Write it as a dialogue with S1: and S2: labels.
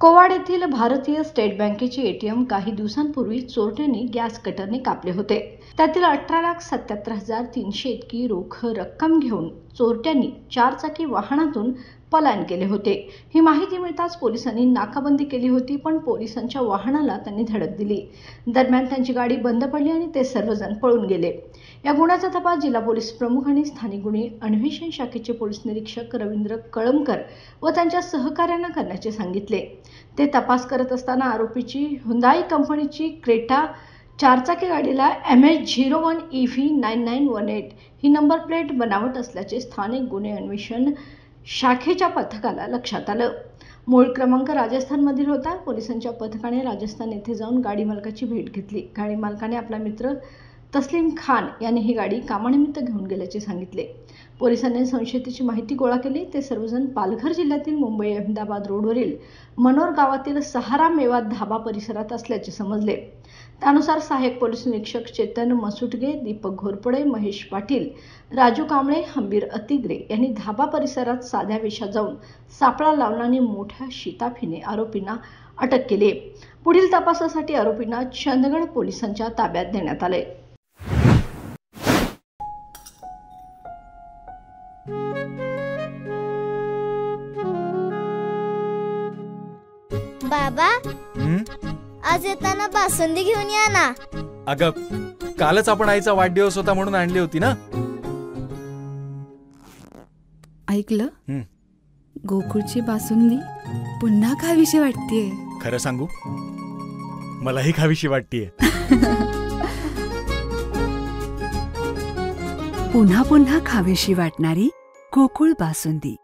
S1: कोवाड येथील भारतीय स्टेट बँकेचे एटीएम काही दिवसांपूर्वी चोरट्यांनी गॅस कटरने कापले होते। त्यातील 18,77,300 इतकी रोख रक्कम घेऊन चोरट्यांनी चारचाकी वाहनातून पलायन केले होते। ही माहिती मिळताच पोलिसांनी नाकाबंदी केली होती, पण पोलिसांच्या वाहनाला त्यांनी धडक दिली। दरम्यान त्यांची गाडी बंद पडली आणि ते सर्वजण पळून गेले। या गुन्ह्याचा तपास जिल्हा पोलीस प्रमुख आणि स्थानिक गुन्हे अन्वेषण शाखेचे पोलीस निरीक्षक रवींद्र कळमकर व त्यांच्या सहकाऱ्यांना करण्याचे सांगितले। ते तपास करत असताना आरोपीची हुंदाई कंपनीची क्रेटा चारचाकी गाडीला MH01EV9918 ही नंबर प्लेट बनावट असल्याचे स्थानिक गुन्हे अन्वेषण शाखेच्या पथकाला लक्षात आलं। मूळ क्रमांक राजस्थानमधील होता। पोलिसांच्या पथकाने राजस्थान येथे जाऊन गाडी मालकाची भेट घेतली। गाडी मालकाने आपला मित्र तस्लीम खान यांनी ही गाडी कामानिमित्त घेऊन गेल्याचे सांगितले। पोलिसांनी संशयिताची माहिती गोळा केली। ते सर्वजण पालघर जिल्ह्यातील मुंबई अहमदाबाद रोडवरील मनोर गावातील सहारा मेवा धाबा परिसरात असल्याचे समजले। त्यानुसार सहाय्यक पोलीस निरीक्षक चेतन मसुटगे, दीपक घोरपडे, महेश पाटील, राजू कांबळे, हंबीर अतिग्रे यांनी धाबा परिसरात साध्या वेशात जाऊन सापळा लावला आणि मोठ्या शिताफीने आरोपींना अटक केली। पुढील तपासासाठी आरोपींना चंदगड पोलिसांच्या ताब्यात देण्यात आले।
S2: बाबा, आज येताना बासुंदी घेऊन या ना।
S3: अगं, कालच आपण आईचा वाढदिवस होता म्हणून आणली होती ना।
S4: ऐकलं? गोकुळची बासुंदी पुन्हा खावीशी वाटतेय।
S3: खरं सांगू, मलाही खावीशी वाटतेय।
S4: पुन्हा पुन्हा खावीशी वाटणारी गोकुळ बासुंदी।